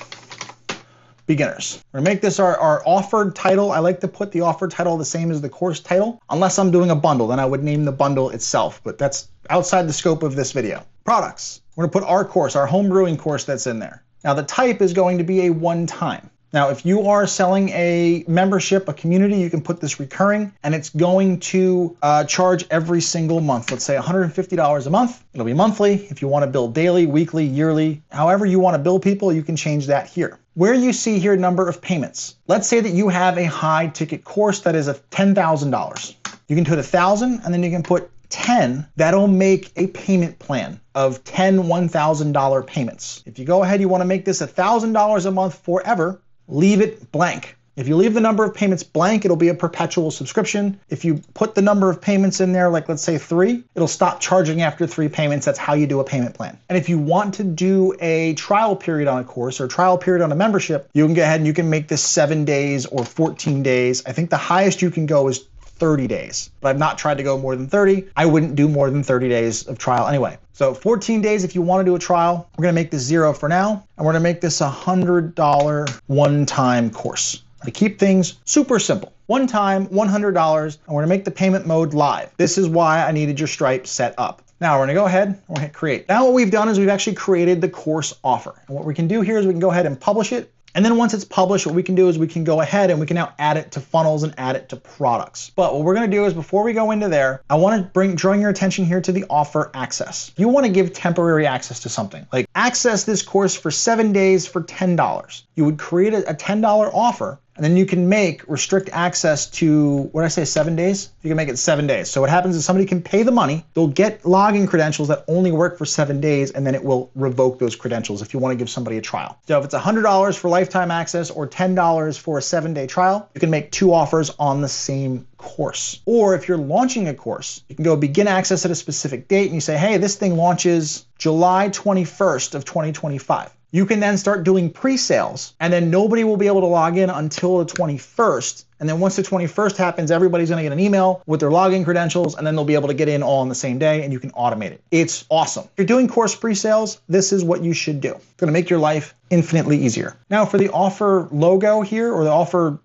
beginners. We're gonna make this our offered title. I like to put the offered title the same as the course title, unless I'm doing a bundle, then I would name the bundle itself, but that's outside the scope of this video. Products, we're gonna put our course, our home brewing course that's in there. Now the type is going to be a one-time. Now, if you are selling a membership, a community, you can put this recurring, and it's going to charge every single month. Let's say $150 a month. It'll be monthly. If you want to bill daily, weekly, yearly, however you want to bill people, you can change that here. Where you see here number of payments. Let's say that you have a high ticket course that is of $10,000. You can put 1,000, and then you can put 10, that'll make a payment plan of 10 $1,000 payments. If you go ahead, you want to make this $1,000 a month forever, leave it blank. If you leave the number of payments blank, it'll be a perpetual subscription. If you put the number of payments in there, like let's say 3, it'll stop charging after 3 payments. That's how you do a payment plan. And if you want to do a trial period on a course or a trial period on a membership, you can go ahead and you can make this 7 days or 14 days. I think the highest you can go is 30 days, but I've not tried to go more than 30. I wouldn't do more than 30 days of trial anyway. So 14 days if you want to do a trial. We're going to make this 0 for now, and we're going to make this $100 one-time course. To keep things super simple. One time, $100, and we're gonna make the payment mode live. This is why I needed your Stripe set up. Now we're gonna go ahead and we're gonna hit create. Now what we've done is we've actually created the course offer. And what we can do here is we can go ahead and publish it. And then once it's published, what we can do is we can go ahead and we can now add it to funnels and add it to products. But what we're gonna do is before we go into there, I wanna drawing your attention here to the offer access. You wanna give temporary access to something. Like access this course for 7 days for $10. You would create a $10 offer, and then you can make restrict access to, what did I say, 7 days? You can make it 7 days. So what happens is somebody can pay the money, they'll get login credentials that only work for 7 days, and then it will revoke those credentials if you want to give somebody a trial. So if it's $100 for lifetime access or $10 for a 7-day trial, you can make 2 offers on the same course. Or if you're launching a course, you can go begin access at a specific date and you say, hey, this thing launches July 21st of 2025. You can then start doing pre-sales, and then nobody will be able to log in until the 21st. And then once the 21st happens, everybody's gonna get an email with their login credentials, and then they'll be able to get in all on the same day, and you can automate it. It's awesome. If you're doing course pre-sales, this is what you should do. It's gonna make your life infinitely easier. Now for the offer logo here, or the offer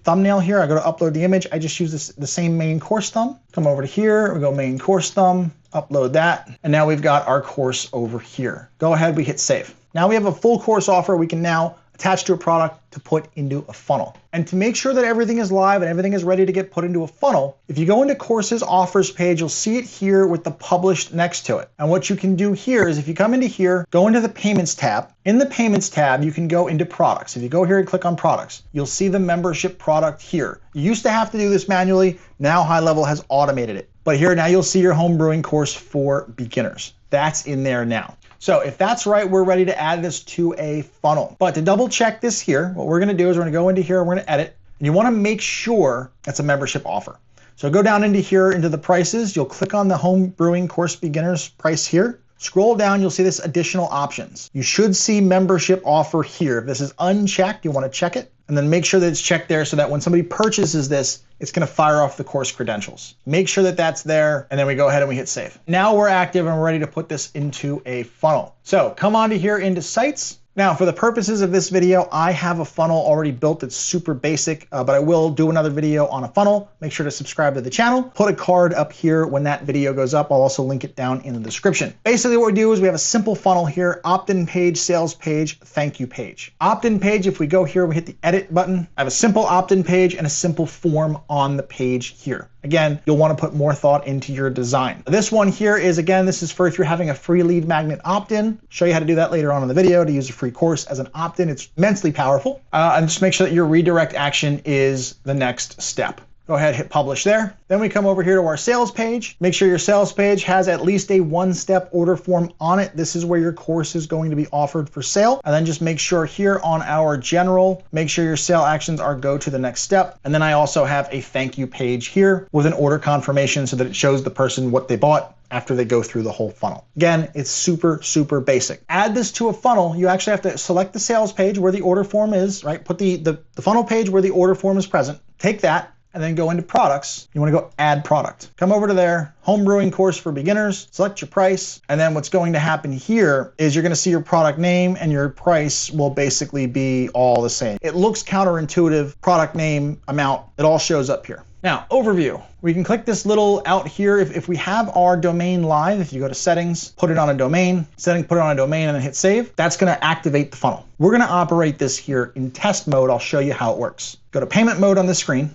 thumbnail here, I go to upload the image. I just use the same main course thumb. Come over to here, we go main course thumb, upload that, and now we've got our course over here. Go ahead, we hit save. Now we have a full course offer we can now attach to a product to put into a funnel. And to make sure that everything is live and everything is ready to get put into a funnel, if you go into courses offers page, you'll see it here with the published next to it. And what you can do here is if you come into here, go into the payments tab. In the payments tab, you can go into products. If you go here and click on products, you'll see the membership product here. You used to have to do this manually. Now HighLevel has automated it. But here now you'll see your home brewing course for beginners. That's in there now. So if that's right, we're ready to add this to a funnel. But to double check this here, what we're gonna do is we're gonna go into here and we're gonna edit. And you wanna make sure that's a membership offer. So go down into here, into the prices. You'll click on the home brewing course beginners price here. Scroll down, you'll see this additional options. You should see membership offer here. If this is unchecked, you wanna check it. And then make sure that it's checked there so that when somebody purchases this, it's gonna fire off the course credentials. Make sure that that's there, and then we go ahead and we hit save. Now we're active and we're ready to put this into a funnel. So come on to here into sites. Now for the purposes of this video, I have a funnel already built that's super basic, but I will do another video on a funnel. Make sure to subscribe to the channel. Put a card up here when that video goes up. I'll also link it down in the description. Basically what we do is we have a simple funnel here, opt-in page, sales page, thank you page. Opt-in page, if we go here, we hit the edit button. I have a simple opt-in page and a simple form on the page here. Again, you'll want to put more thought into your design. This one here is, again, this is for if you're having a free lead magnet opt-in. Show you how to do that later on in the video to use a free course as an opt-in. It's immensely powerful. And just make sure that your redirect action is the next step. Go ahead, hit publish there. Then we come over here to our sales page. Make sure your sales page has at least a 1-step order form on it. This is where your course is going to be offered for sale. And then just make sure here on our general, make sure your sale actions are go to the next step. And then I also have a thank you page here with an order confirmation so that it shows the person what they bought after they go through the whole funnel. Again, it's super, super basic. Add this to a funnel. You actually have to select the sales page where the order form is, right? Put the funnel page where the order form is present. Take that, and then go into products. You wanna go add product. Come over to there, home brewing course for beginners, select your price, and then what's going to happen here is you're gonna see your product name and your price will basically be all the same. It looks counterintuitive, product name, amount, it all shows up here. Now, overview. We can click this little out here. If we have our domain live, if you go to settings, put it on a domain, put it on a domain and then hit save, that's gonna activate the funnel. We're gonna operate this here in test mode. I'll show you how it works. Go to payment mode on the screen,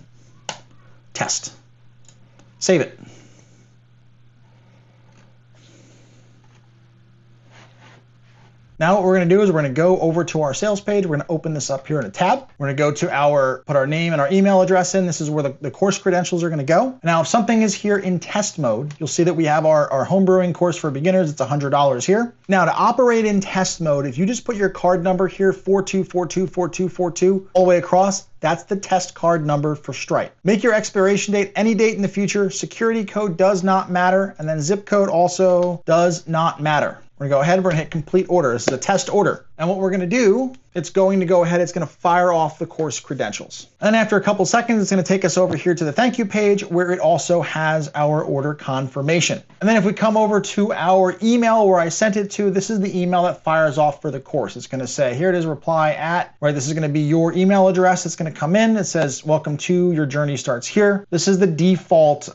test, save it. Now what we're going to do is we're going to go over to our sales page. We're going to open this up here in a tab. We're going to go to put our name and our email address in. This is where the course credentials are going to go. Now, if something is here in test mode, you'll see that we have our homebrewing course for beginners. It's $100 here. Now, to operate in test mode, if you just put your card number here, 42424242, all the way across, that's the test card number for Stripe. Make your expiration date any date in the future. Security code does not matter. And then zip code also does not matter. We're gonna go ahead, we're gonna hit complete order. This is a test order. And what we're gonna do, it's going to go ahead, it's gonna fire off the course credentials. And after a couple seconds, it's gonna take us over here to the thank you page where it also has our order confirmation. And then if we come over to our email where I sent it to, this is the email that fires off for the course. It's gonna say, here it is, reply at, right? This is gonna be your email address. It's gonna come in, it says, welcome to, your journey starts here. This is the default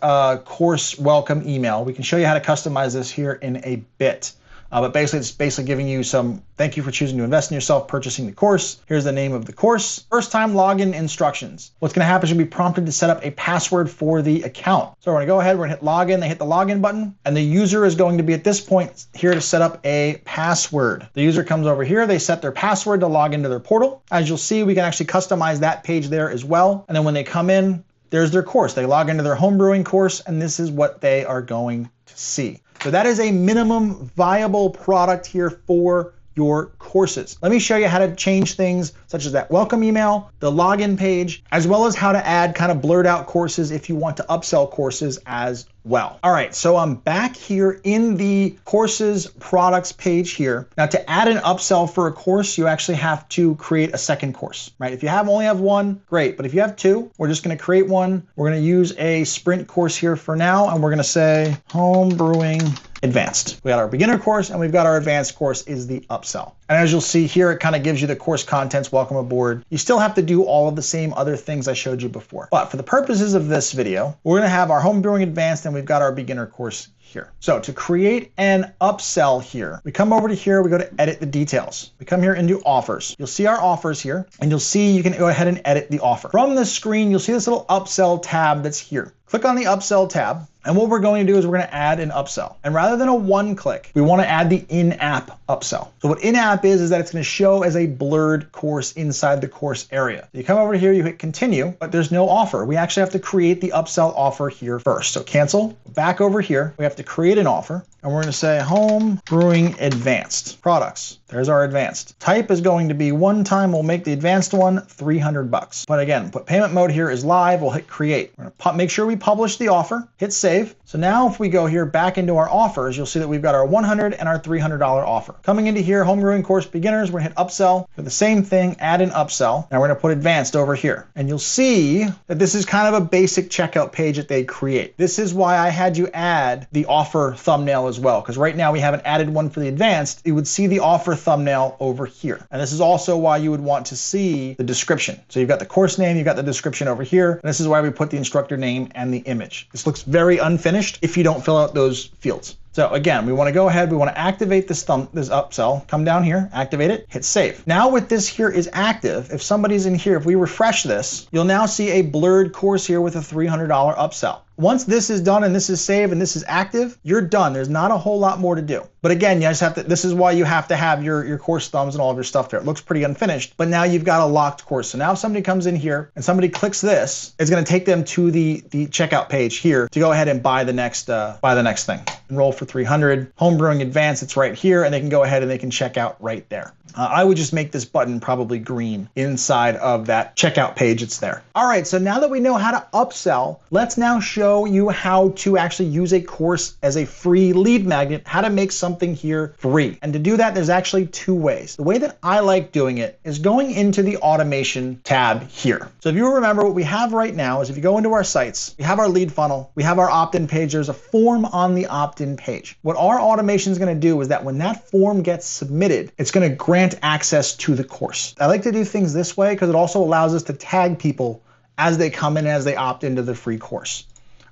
course welcome email. We can show you how to customize this here in a bit. But basically, it's basically giving you some thank you for choosing to invest in yourself, purchasing the course. Here's the name of the course. First time login instructions. What's gonna happen is you'll be prompted to set up a password for the account. So we're gonna go ahead, we're gonna hit login, they hit the login button, and the user is going to be at this point here to set up a password. The user comes over here, they set their password to log into their portal. As you'll see, we can actually customize that page there as well. And then when they come in, there's their course. They log into their homebrewing course, and this is what they are going to see. So that is a minimum viable product here for your courses. Let me show you how to change things such as that welcome email, the login page, as well as how to add kind of blurred out courses if you want to upsell courses as well. All right, so I'm back here in the courses products page here. Now to add an upsell for a course, you actually have to create a second course, right? If you only have one, great. But if you have two, we're just gonna create one. We're gonna use a sprint course here for now, and we're gonna say home brewing advanced. We got our beginner course and we've got our advanced course is the upsell. And as you'll see here, it kind of gives you the course contents, welcome aboard. You still have to do all of the same other things I showed you before. But for the purposes of this video, we're gonna have our home brewing advanced and we've got our beginner course here. So to create an upsell here, we come over to here, we go to edit the details. We come here into offers. You'll see our offers here and you'll see you can go ahead and edit the offer. From the screen, you'll see this little upsell tab that's here. Click on the upsell tab. And what we're going to do is we're going to add an upsell. And rather than a one click, we want to add the in-app upsell. So what in-app is that it's going to show as a blurred course inside the course area. You come over here, you hit continue, but there's no offer. We actually have to create the upsell offer here first. So cancel, back over here, we have to create an offer. And we're going to say home brewing advanced products. There's our advanced. Type is going to be one time. We'll make the advanced one $300. But again, put payment mode here is live. We'll hit create. We're going to make sure we publish the offer, hit save. So now if we go here back into our offers, you'll see that we've got our $100 and our $300 offer. Coming into here, home brewing course beginners, we're going to hit upsell. For the same thing, add an upsell. Now we're going to put advanced over here. And you'll see that this is kind of a basic checkout page that they create. This is why I had you add the offer thumbnail as well, because right now we haven't added one for the advanced. You would see the offer thumbnail over here. And this is also why you would want to see the description. So you've got the course name, you've got the description over here. And this is why we put the instructor name and the image. This looks very unfinished if you don't fill out those fields. So again, we want to go ahead, we want to activate this upsell, come down here, activate it, hit save. Now with this here is active, if somebody's in here, if we refresh this, you'll now see a blurred course here with a $300 upsell. Once this is done and this is saved and this is active, you're done. There's not a whole lot more to do. But again, you just have to, this is why you have to have your course thumbs and all of your stuff there. It looks pretty unfinished, but now you've got a locked course. So now if somebody comes in here and somebody clicks this, it's going to take them to the checkout page here to go ahead and buy the next thing. Enroll for 300, home brewing advanced, it's right here, and they can go ahead and they can check out right there. I would just make this button probably green inside of that checkout page. It's there. All right, so now that we know how to upsell, let's now show you how to actually use a course as a free lead magnet, how to make something here free. And to do that, there's actually two ways. The way that I like doing it is going into the automation tab here. So if you remember, what we have right now is if you go into our sites, we have our lead funnel, we have our opt-in page, there's a form on the opt-in page. What our automation is going to do is that when that form gets submitted, it's going to grant access to the course. I like to do things this way because it also allows us to tag people as they come in, as they opt into the free course.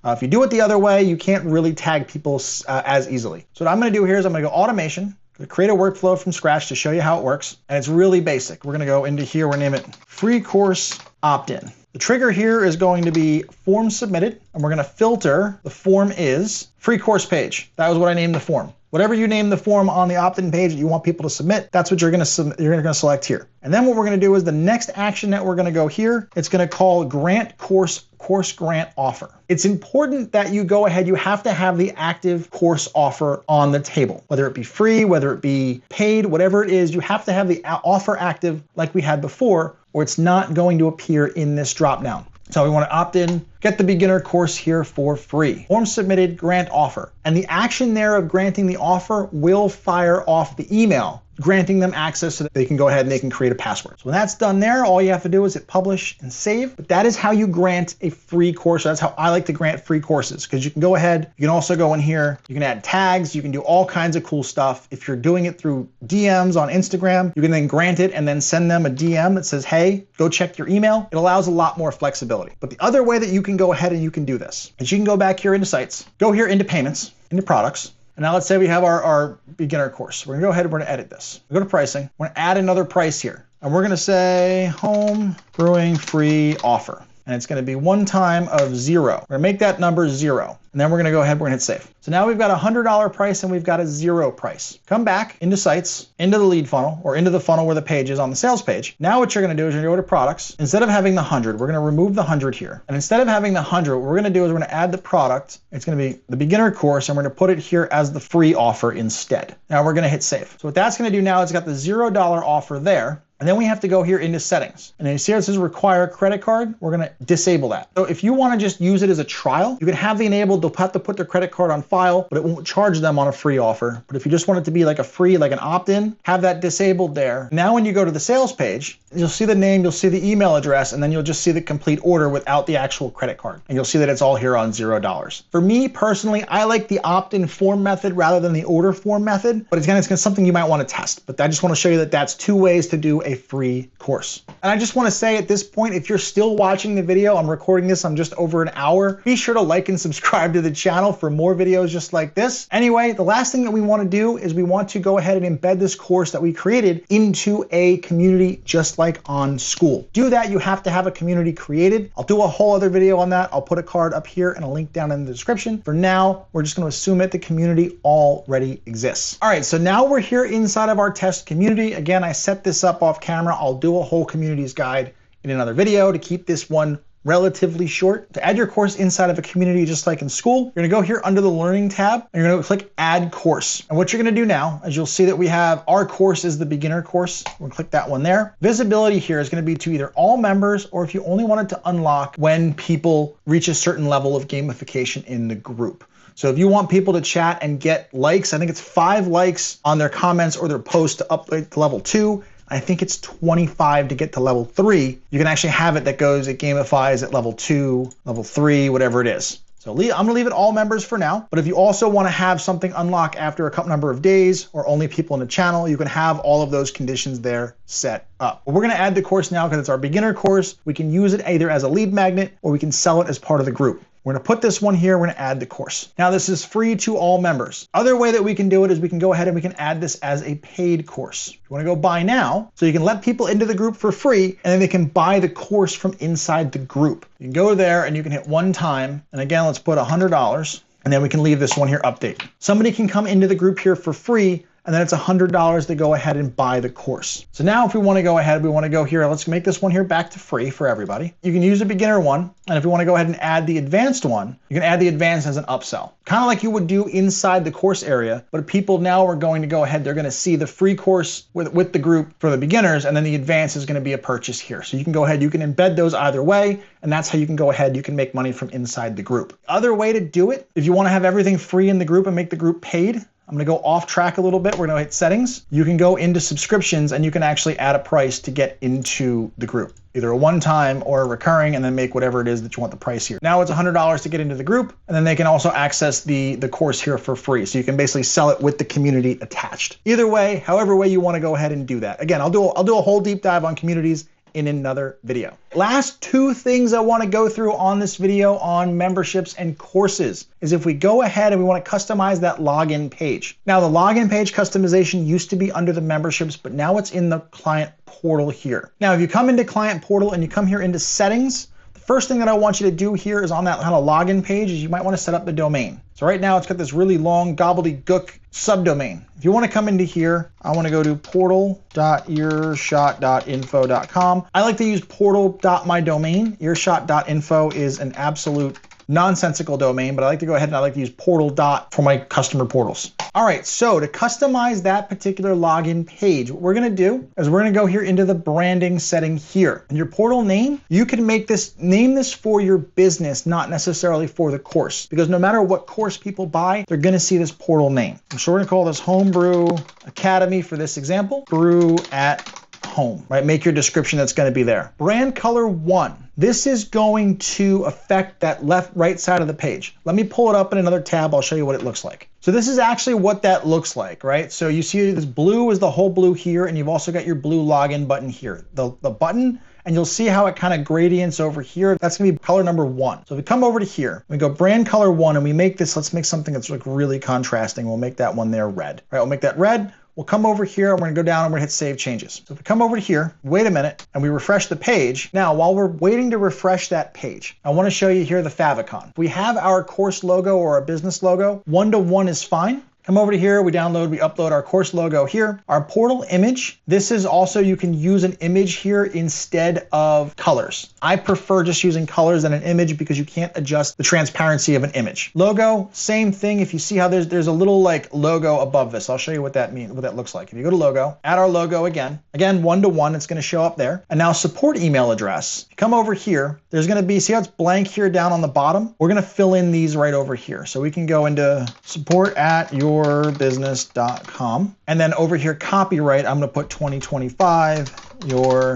If you do it the other way, you can't really tag people as easily. So what I'm going to do here is I'm going to go automation, create a workflow from scratch to show you how it works. And it's really basic. We're going to go into here, we're going to name it free course opt-in. The trigger here is going to be form submitted, and we're going to filter the form is free course page. That was what I named the form. Whatever you name the form on the opt-in page that you want people to submit, that's what you're going to select here. And then what we're going to do is the next action that we're going to go here, it's going to call grant course grant offer. It's important that you go ahead, you have to have the active course offer on the table, whether it be free, whether it be paid, whatever it is, you have to have the offer active like we had before, or it's not going to appear in this dropdown. So we want to opt in, get the beginner course here for free. Form submitted, grant offer. And the action there of granting the offer will fire off the email, granting them access so that they can go ahead and they can create a password. So when that's done there, all you have to do is hit publish and save. But that is how you grant a free course. That's how I like to grant free courses, because you can go ahead, you can also go in here, you can add tags, you can do all kinds of cool stuff. If you're doing it through DMs on Instagram, you can then grant it and then send them a DM that says, hey, go check your email. It allows a lot more flexibility. But the other way that you can go ahead and you can do this is you can go back here into sites, go here into payments, into products. And now let's say we have our beginner course. We're gonna go ahead and we're gonna edit this. We go to pricing, we're gonna add another price here. And we're gonna say home brewing free offer. And it's gonna be one time of 0. We're gonna make that number 0. And then we're gonna go ahead, we're gonna hit save. So now we've got a $100 price and we've got a 0 price. Come back into sites, into the lead funnel, or into the funnel where the page is on the sales page. Now what you're gonna do is you're gonna go to products. Instead of having the 100, we're gonna remove the 100 here. And instead of having the 100, what we're gonna do is we're gonna add the product. It's gonna be the beginner course, and we're gonna put it here as the free offer instead. Now we're gonna hit save. So what that's gonna do now is it's got the $0 offer there. And then we have to go here into settings. And then you see how it says require credit card? We're gonna disable that. So if you wanna just use it as a trial, you can have the enabled, they'll have to put their credit card on file, but it won't charge them on a free offer. But if you just want it to be like a free, like an opt-in, have that disabled there. Now when you go to the sales page, you'll see the name, you'll see the email address, and then you'll just see the complete order without the actual credit card. And you'll see that it's all here on $0. For me personally, I like the opt-in form method rather than the order form method, but again, it's something you might wanna test. But I just wanna show you that that's 2 ways to do a free course. And I just want to say at this point, if you're still watching the video, I'm recording this, I'm just over an hour. Be sure to like and subscribe to the channel for more videos just like this. Anyway, the last thing that we want to do is we want to go ahead and embed this course that we created into a community just like on School. Do that, you have to have a community created. I'll do a whole other video on that. I'll put a card up here and a link down in the description. For now, we're just going to assume that the community already exists. All right, so now we're here inside of our test community. Again, I set this up off camera. I'll do a whole communities guide in another video to keep this one relatively short. To add your course inside of a community just like in School, you're gonna go here under the Learning tab and you're gonna click Add Course. And what you're gonna do now is you'll see that we have our course is the beginner course. We'll click that one there. Visibility here is gonna be to either all members or if you only wanted to unlock when people reach a certain level of gamification in the group. So if you want people to chat and get likes, I think it's 5 likes on their comments or their post to upgrade to level 2. I think it's 25 to get to level 3. You can actually have it that goes, it gamifies at level 2, level 3, whatever it is. So I'm gonna leave it all members for now, but if you also wanna have something unlock after a couple number of days or only people in the channel, you can have all of those conditions there set up. But we're gonna add the course now because it's our beginner course. We can use it either as a lead magnet or we can sell it as part of the group. We're gonna put this one here, we're gonna add the course. Now this is free to all members. Other way that we can do it is we can go ahead and we can add this as a paid course. You wanna go buy now, so you can let people into the group for free and then they can buy the course from inside the group. You can go there and you can hit one time, and again, let's put $100, and then we can leave this one here update. Somebody can come into the group here for free, and then it's $100 to go ahead and buy the course. So now if we want to go ahead, we want to go here, let's make this one here back to free for everybody. You can use a beginner one, and if you want to go ahead and add the advanced one, you can add the advanced as an upsell. Kind of like you would do inside the course area, but people now are going to go ahead, they're going to see the free course with the group for the beginners, and then the advanced is going to be a purchase here. So you can go ahead, you can embed those either way, and that's how you can go ahead, you can make money from inside the group. Other way to do it, if you want to have everything free in the group and make the group paid, I'm gonna go off track a little bit. We're gonna hit settings. You can go into subscriptions and you can actually add a price to get into the group, either a one-time or a recurring, and then make whatever it is that you want the price here. Now it's $100 to get into the group, and then they can also access the course here for free. So you can basically sell it with the community attached. Either way, however way you wanna go ahead and do that. Again, I'll do a whole deep dive on communities in another video. Last 2 things I want to go through on this video on memberships and courses is if we go ahead and we want to customize that login page. Now the login page customization used to be under the memberships, but now it's in the client portal here. Now if you come into client portal and you come here into settings, the First thing that I want you to do here is on that kind of login page is you might want to set up the domain. So right now it's got this really long gobbledygook subdomain. If you want to come into here, I want to go to portal.earshot.info.com. I like to use portal.mydomain. Earshot.info is an absolute nonsensical domain, but I like to go ahead and I like to use portal. For my customer portals. All right, so to customize that particular login page, what we're gonna do is we're gonna go here into the branding setting here. And your portal name, you can name this for your business, not necessarily for the course, because no matter what course people buy, they're gonna see this portal name. So we're gonna call this Homebrew Academy for this example, brew at home, right? Make your description that's going to be there. Brand color 1. This is going to affect that right side of the page. Let me pull it up in another tab. I'll show you what it looks like. So this is actually what that looks like, right? So you see this blue is the whole blue here, and you've also got your blue login button here. The button, and you'll see how it kind of gradients over here. That's gonna be color number 1. So if we come over to here, we go brand color 1, and we make this, let's make something that's like really contrasting. We'll make that one there red, right? We'll make that red. We'll come over here, and we're gonna go down and we're gonna hit save changes. So if we come over to here, wait a minute, and we refresh the page. Now, while we're waiting to refresh that page, I wanna show you here the favicon. If we have our course logo or a business logo, 1-to-1 is fine. Come over to here, we upload our course logo here. Our portal image, this is also, you can use an image here instead of colors. I prefer just using colors than an image because you can't adjust the transparency of an image. Logo, same thing. If you see how there's a little like logo above this, I'll show you what that looks like. If you go to logo, add our logo again 1-to-1, it's gonna show up there. And now support email address. Come over here, there's gonna be, see how it's blank here down on the bottom? We're gonna fill in these right over here. So we can go into support@yourbusiness.com. And then over here, copyright, I'm gonna put 2025, your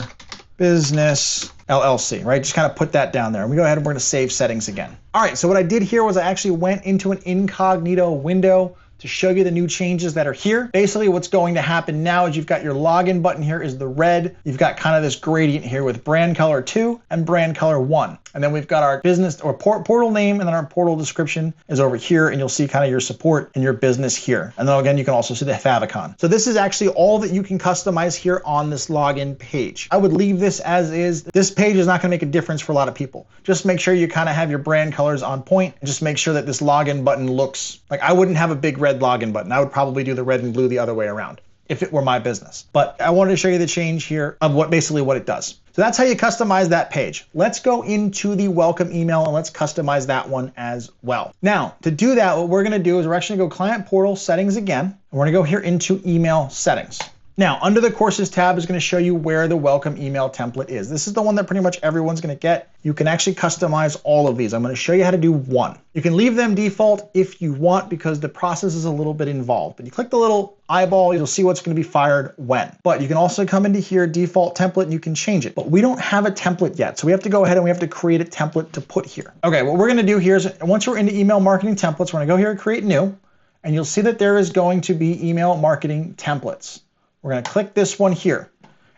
business LLC, right? Just kind of put that down there. And we go ahead and we're gonna save settings again. All right, so what I did here was I actually went into an incognito window to show you the new changes that are here. Basically what's going to happen now is you've got your login button here is the red. You've got kind of this gradient here with brand color 2 and brand color 1. And then we've got our business or portal name, and then our portal description is over here, and you'll see kind of your support and your business here. And then again, you can also see the favicon. So this is actually all that you can customize here on this login page. I would leave this as is. This page is not gonna make a difference for a lot of people. Just make sure you kind of have your brand colors on point, and just make sure that this login button looks like, I wouldn't have a big red login button. I would probably do the red and blue the other way around if it were my business. But I wanted to show you the change here of basically what it does. So that's how you customize that page. Let's go into the welcome email and let's customize that one as well. Now, to do that, what we're gonna do is we're actually gonna go client portal settings again, and we're gonna go here into email settings. Now, under the courses tab is gonna show you where the welcome email template is. This is the one that pretty much everyone's gonna get. You can actually customize all of these. I'm gonna show you how to do one. You can leave them default if you want because the process is a little bit involved. But you click the little eyeball, you'll see what's gonna be fired when. But you can also come into here, default template, and you can change it. But we don't have a template yet, so we have to go ahead and we have to create a template to put here. Okay, what we're gonna do here is, once we're into email marketing templates, we're gonna go here and create new, and you'll see that there is going to be email marketing templates. We're gonna click this one here,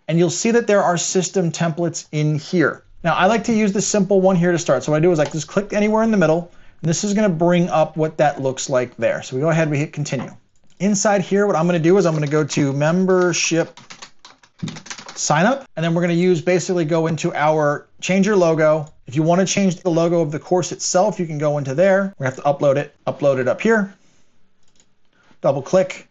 and you'll see that there are system templates in here. Now, I like to use the simple one here to start. So what I do is I just click anywhere in the middle, and this is gonna bring up what that looks like there. So we go ahead, we hit continue. Inside here, what I'm gonna do is I'm gonna go to membership sign up, and then we're gonna basically go into our change your logo. If you wanna change the logo of the course itself, you can go into there. We have to upload it up here, double click.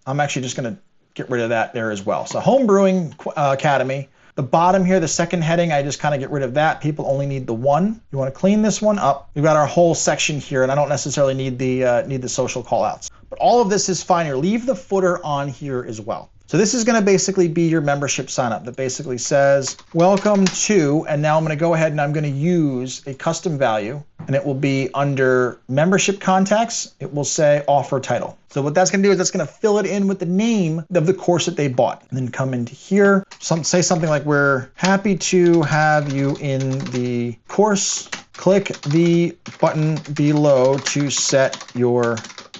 I'm actually just gonna get rid of that there as well. So Home Brewing Academy, the bottom here, the second heading, I just kind of get rid of that. People only need the one. You want to clean this one up. We've got our whole section here, and I don't necessarily need the social call outs. But all of this is fine here. Leave the footer on here as well. So this is gonna basically be your membership sign up that basically says, welcome to, and now I'm gonna go ahead and I'm gonna use a custom value, and it will be under membership contacts, it will say offer title. So what that's gonna do is that's gonna fill it in with the name of the course that they bought. And then come into here, say something like, we're happy to have you in the course. Click the button below to set your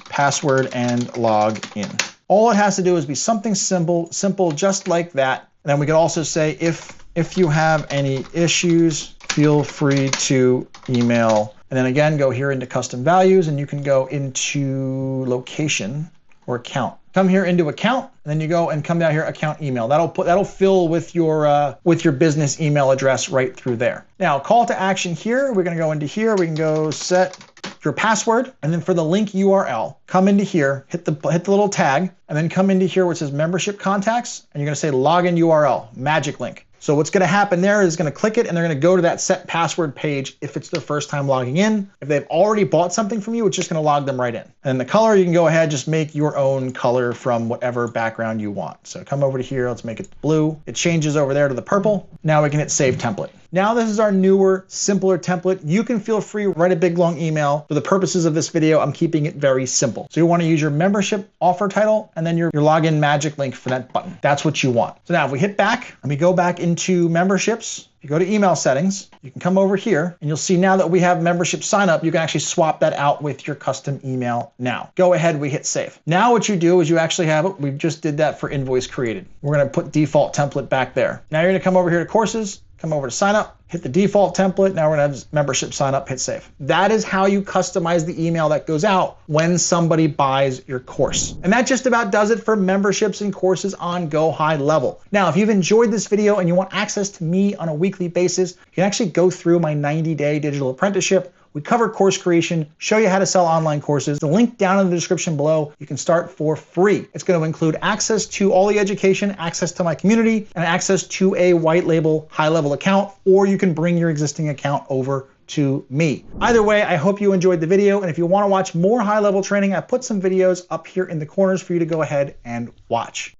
password and log in. All it has to do is be something simple just like that. And then we could also say, if you have any issues, feel free to email. And then again, go here into custom values, and you can go into location or account. Come here into account, and and then you go and come down here, account email. That'll fill with your business email address right through there. Now, call to action here, we're gonna go into here, we can go set your password, and then for the link URL, come into here, hit the little tag, and then come into here where it says membership contacts, and you're gonna say login URL, magic link. So what's gonna happen there is gonna click it and they're gonna go to that set password page if it's their first time logging in. If they've already bought something from you, it's just gonna log them right in. And the color, you can go ahead, just make your own color from whatever background you want. So come over to here, let's make it blue. It changes over there to the purple. Now we can hit save template. Now this is our newer, simpler template. You can feel free to write a big long email. For the purposes of this video, I'm keeping it very simple. So you wanna use your membership offer title and then your login magic link for that button. That's what you want. So now if we hit back and we go back into memberships, if you go to email settings, you can come over here and you'll see now that we have membership sign up, you can actually swap that out with your custom email now. Go ahead, we hit save. Now what you do is you actually have it. We just did that for invoice created. We're gonna put default template back there. Now you're gonna come over here to courses, come over to sign up, hit the default template. Now we're gonna have membership sign up, hit save. That is how you customize the email that goes out when somebody buys your course. And that just about does it for memberships and courses on GoHighLevel. Now, if you've enjoyed this video and you want access to me on a weekly basis, you can actually go through my 90-day digital apprenticeship. We cover course creation, show you how to sell online courses. The link down in the description below, you can start for free. It's going to include access to all the education, access to my community, and access to a white label HighLevel account, or you can bring your existing account over to me. Either way, I hope you enjoyed the video, and if you want to watch more HighLevel training, I put some videos up here in the corners for you to go ahead and watch.